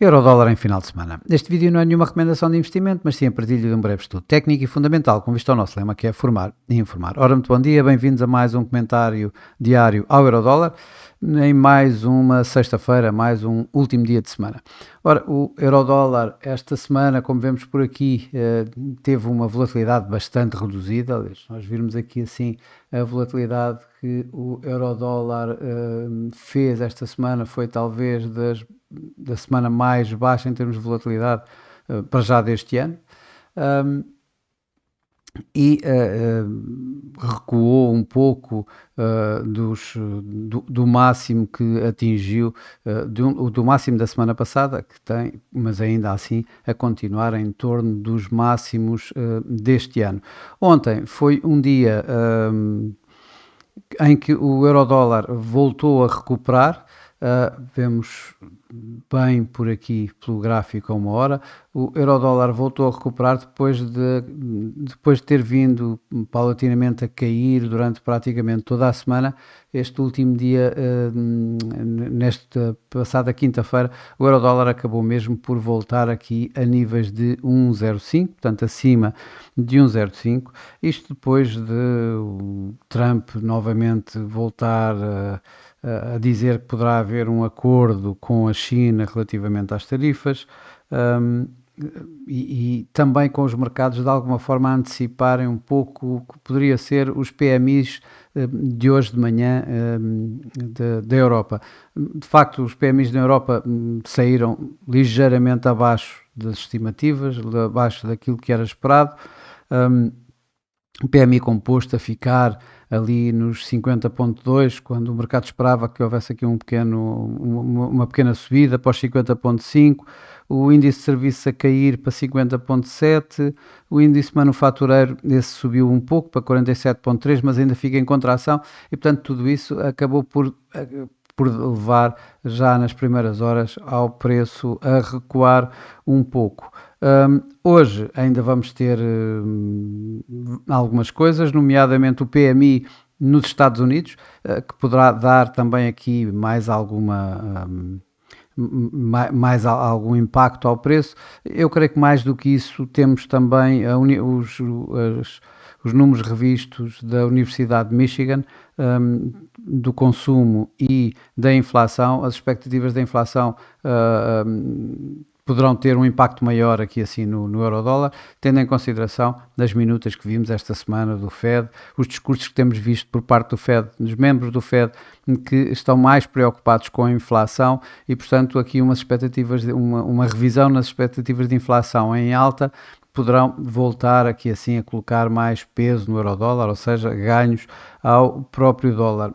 Eurodólar em final de semana. Este vídeo não é nenhuma recomendação de investimento, mas sim a partilha de um breve estudo técnico e fundamental com vista ao nosso lema, que é formar e informar. Ora, muito bom dia, bem-vindos a mais um comentário diário ao Eurodólar, em mais uma sexta-feira, mais um último dia de semana. Ora, o Eurodólar esta semana, como vemos por aqui, teve uma volatilidade bastante reduzida. Aliás, nós virmos aqui assim a volatilidade que o Eurodólar fez esta semana foi talvez da semana mais baixa em termos de volatilidade para já deste ano. Recuou um pouco do máximo que atingiu, do máximo da semana passada, que tem, mas ainda assim a continuar em torno dos máximos deste ano. Ontem foi um dia em que o Eurodólar voltou a recuperar. Vemos bem por aqui pelo gráfico a uma hora, o Eurodólar voltou a recuperar depois de ter vindo paulatinamente a cair durante praticamente toda a semana. Este último dia, nesta passada quinta-feira, o Eurodólar acabou mesmo por voltar aqui a níveis de 1,05, portanto acima de 1,05, isto depois de o Trump novamente voltar a dizer que poderá haver um acordo com a China relativamente às tarifas, e também com os mercados de alguma forma a anteciparem um pouco o que poderia ser os PMIs de hoje de manhã da Europa. De facto, os PMIs da Europa saíram ligeiramente abaixo das estimativas, abaixo daquilo que era esperado. O PMI composto a ficar ali nos 50.2, quando o mercado esperava que houvesse aqui uma pequena subida para os 50.5, o índice de serviços a cair para 50.7, o índice manufatureiro, esse subiu um pouco para 47.3, mas ainda fica em contração, e portanto tudo isso acabou por levar já nas primeiras horas ao preço a recuar um pouco. Hoje ainda vamos ter algumas coisas, nomeadamente o PMI nos Estados Unidos, que poderá dar também aqui mais algum impacto ao preço. Eu creio que mais do que isso temos também os números revistos da Universidade de Michigan, do consumo e da inflação. As expectativas da inflação poderão ter um impacto maior aqui assim no Eurodólar, tendo em consideração as minutas que vimos esta semana do Fed, os discursos que temos visto por parte do Fed, dos membros do Fed, que estão mais preocupados com a inflação e, portanto, aqui uma revisão nas expectativas de inflação em alta, poderão voltar aqui assim a colocar mais peso no Eurodólar, ou seja, ganhos ao próprio dólar.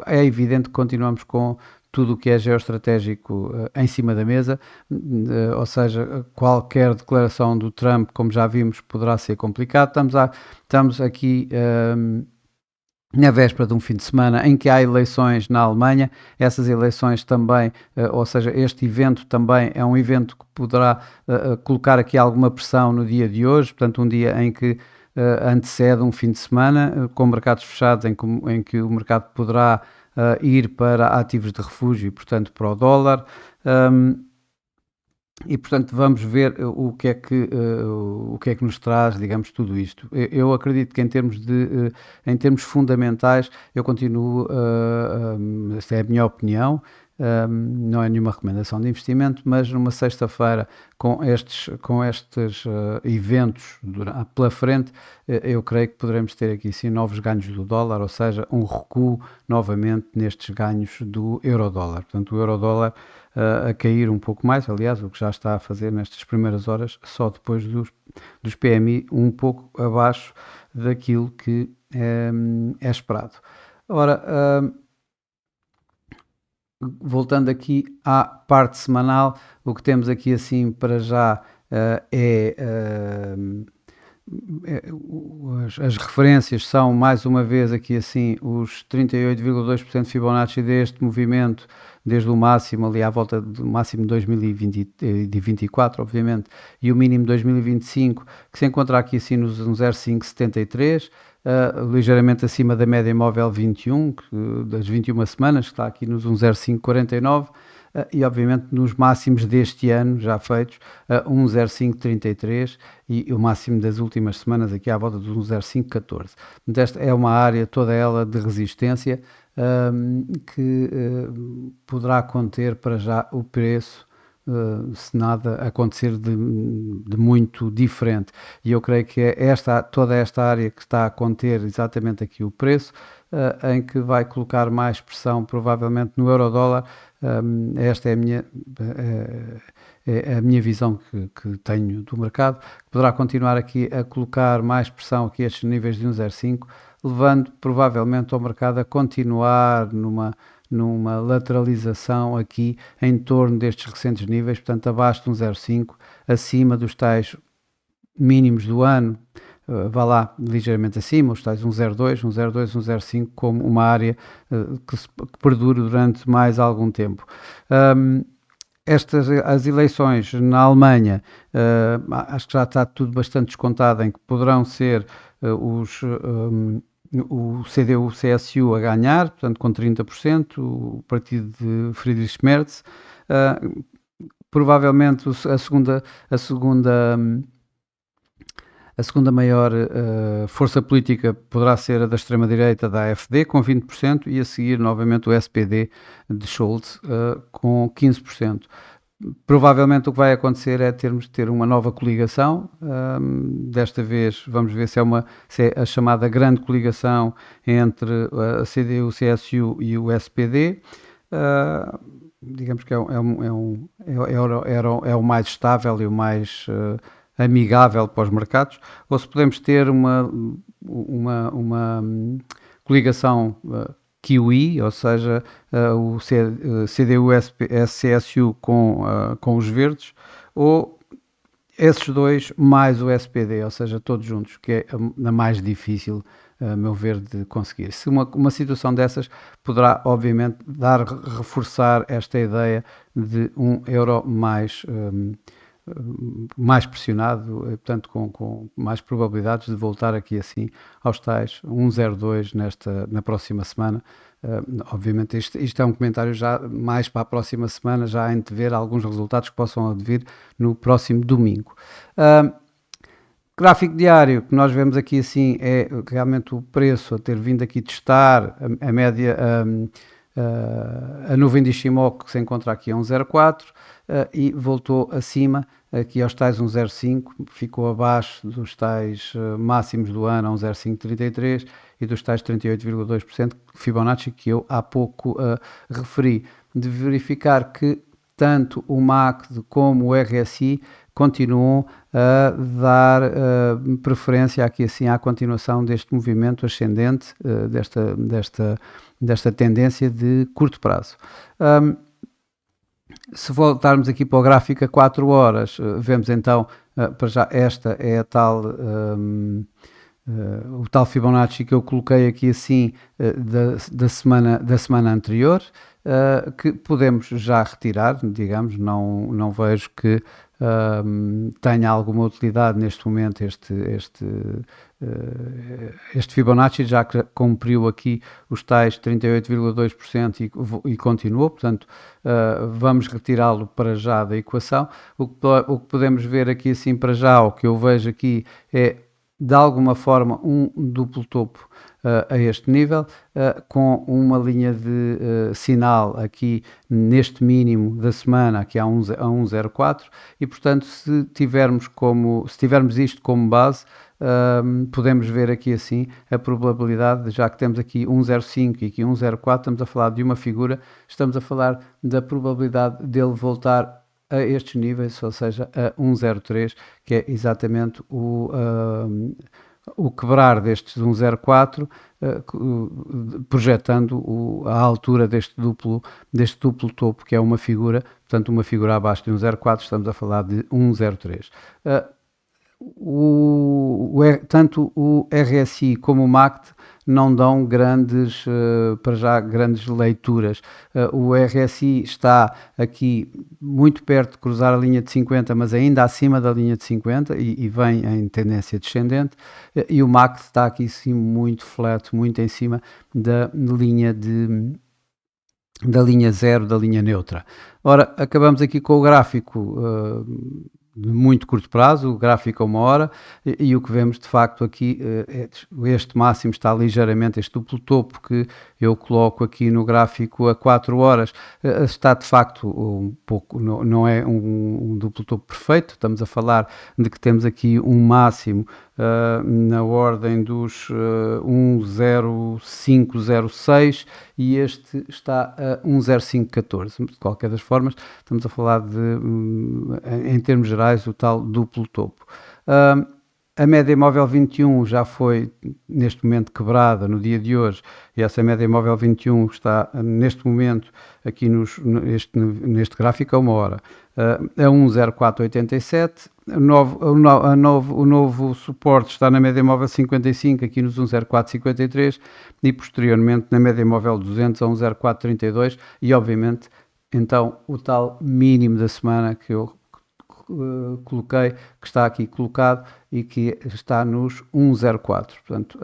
É evidente que continuamos com tudo o que é geoestratégico em cima da mesa, ou seja, qualquer declaração do Trump, como já vimos, poderá ser complicado. Estamos aqui na véspera de um fim de semana em que há eleições na Alemanha. Essas eleições também, ou seja, este evento também é um evento que poderá colocar aqui alguma pressão no dia de hoje, portanto um dia em que antecede um fim de semana, com mercados fechados, em que o mercado poderá ir para ativos de refúgio e, portanto, para o dólar. E, portanto, vamos ver o que é que nos traz, digamos, tudo isto. Eu acredito que em termos fundamentais, eu continuo, esta é a minha opinião, não é nenhuma recomendação de investimento, mas numa sexta-feira com estes eventos pela frente, eu creio que poderemos ter aqui sim novos ganhos do dólar, ou seja, um recuo novamente nestes ganhos do euro-dólar. Portanto, o euro-dólar a cair um pouco mais, aliás, o que já está a fazer nestas primeiras horas, só depois dos PMI um pouco abaixo daquilo que é esperado. Ora, voltando aqui à parte semanal, o que temos aqui assim para já as referências são mais uma vez aqui assim os 38,2% Fibonacci deste movimento, desde o máximo ali à volta do máximo de 2024, obviamente, e o mínimo de 2025, que se encontra aqui assim nos 0,573, ligeiramente acima da média móvel 21, das 21 semanas, que está aqui nos 1,0549. e obviamente nos máximos deste ano já feitos, 1,0533 e o máximo das últimas semanas aqui à volta de 1,0514. Portanto, esta é uma área toda ela de resistência que poderá conter para já o preço, se nada acontecer de muito diferente. E eu creio que é toda esta área que está a conter exatamente aqui o preço, em que vai colocar mais pressão provavelmente no euro-dólar. Esta é a minha visão que tenho do mercado. Poderá continuar aqui a colocar mais pressão aqui a estes níveis de 1,05, levando provavelmente o mercado a continuar numa lateralização aqui em torno destes recentes níveis, portanto abaixo de 1,05, acima dos tais mínimos do ano, vá lá ligeiramente acima, os tais 1,02, 1,02, 1,05 como uma área que perdure durante mais algum tempo. As eleições na Alemanha, acho que já está tudo bastante descontado em que poderão ser o CDU-CSU a ganhar, portanto com 30%, o partido de Friedrich Merz, provavelmente a segunda maior força política poderá ser a da extrema-direita, da AfD, com 20%, e a seguir novamente o SPD de Scholz, com 15%. Provavelmente o que vai acontecer é termos de ter uma nova coligação. Desta vez vamos ver se é a chamada grande coligação entre a CDU, o CSU e o SPD. Digamos que é o mais estável e o mais amigável para os mercados, ou se podemos ter uma coligação QE, ou seja, o CDU-CSU com os verdes, ou esses dois mais o SPD, ou seja, todos juntos, que é a mais difícil, a meu ver, de conseguir. Se uma situação dessas poderá, obviamente, reforçar esta ideia de um euro mais pressionado, portanto com mais probabilidades de voltar aqui assim aos tais 1,02 na próxima semana. Obviamente isto é um comentário já mais para a próxima semana, já a antever alguns resultados que possam advir no próximo domingo. Gráfico diário que nós vemos aqui assim é realmente o preço a ter vindo aqui testar a média, a nuvem de Ishimoku que se encontra aqui a 1,04 e voltou acima aqui aos tais 1,05, ficou abaixo dos tais máximos do ano a 1,0533 e dos tais 38,2% Fibonacci que eu há pouco referi. De verificar que tanto o MACD como o RSI continuam a dar preferência aqui assim à continuação deste movimento ascendente, desta tendência de curto prazo. Se voltarmos aqui para o gráfico a 4 horas, vemos então, para já esta é a tal, o tal Fibonacci que eu coloquei aqui assim da semana anterior, que podemos já retirar, digamos, não vejo que tenha alguma utilidade neste momento este Fibonacci, já que cumpriu aqui os tais 38,2% e continuou, portanto vamos retirá-lo para já da equação. O que podemos ver aqui assim para já, o que eu vejo aqui é de alguma forma um duplo topo a este nível, com uma linha de sinal aqui neste mínimo da semana, aqui a 1,04, e portanto se tivermos isto como base, podemos ver aqui assim a probabilidade, já que temos aqui 1,05 e aqui 1,04, estamos a falar de uma figura, estamos a falar da probabilidade dele voltar a estes níveis, ou seja, a 1,03, que é exatamente o quebrar destes 1,04, projetando a altura deste duplo topo, que é uma figura, portanto uma figura abaixo de 1,04, estamos a falar de 1,03. Tanto o RSI como o MACD não dão para já grandes leituras. O RSI está aqui muito perto de cruzar a linha de 50, mas ainda acima da linha de 50 e vem em tendência descendente, e o MACD está aqui sim muito flat, muito em cima da linha zero, da linha neutra. Ora, acabamos aqui com o gráfico de muito curto prazo, o gráfico a 1 hora, e o que vemos de facto aqui, este máximo está ligeiramente, este duplo topo que eu coloco aqui no gráfico a 4 horas, está de facto um pouco, não é um duplo topo perfeito, estamos a falar de que temos aqui um máximo na ordem dos 1,0506 e este está a 1,0514. De qualquer das formas, estamos a falar de, em termos gerais, o tal duplo topo. A média móvel 21 já foi neste momento quebrada no dia de hoje, e essa média móvel 21 está neste momento aqui neste gráfico a 1 hora a 1,0487. O novo suporte está na média móvel 55 aqui nos 1,0453 e posteriormente na média móvel 200 a 1,0432 e obviamente então o tal mínimo da semana que eu coloquei, que está aqui colocado e que está nos 1,04. Portanto,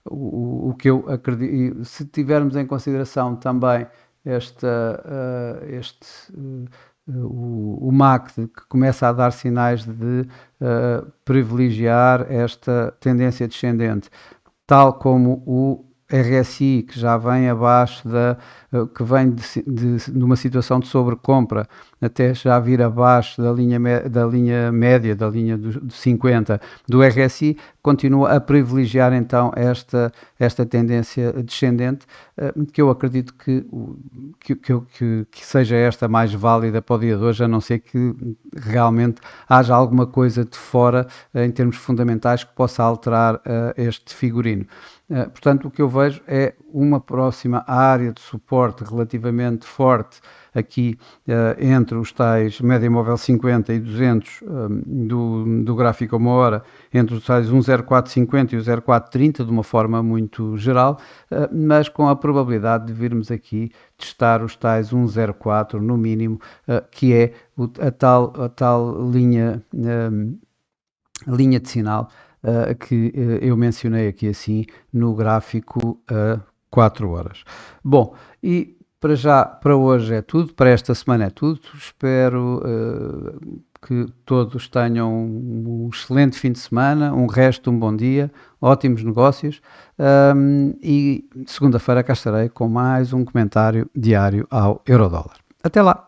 o que eu acredito, se tivermos em consideração também o MACD que começa a dar sinais de privilegiar esta tendência descendente, tal como o RSI, que já vem abaixo que vem de uma situação de sobrecompra até já vir abaixo da linha média, da linha de 50 do RSI, continua a privilegiar então esta tendência descendente, que eu acredito que seja esta mais válida para o dia de hoje, a não ser que realmente haja alguma coisa de fora em termos fundamentais que possa alterar este figurino. Portanto, o que eu vejo é uma próxima área de suporte relativamente forte aqui entre os tais média móvel 50 e 200 do gráfico a 1 hora, entre os tais 1,0450 e o 0,430 de uma forma muito geral, mas com a probabilidade de virmos aqui testar os tais 1,04 no mínimo, que é a tal linha de sinal que eu mencionei aqui assim no gráfico a 4 horas. Bom, e para hoje é tudo, para esta semana é tudo. Espero que todos tenham um excelente fim de semana, um resto de um bom dia, ótimos negócios e segunda-feira cá estarei com mais um comentário diário ao Eurodólar. Até lá!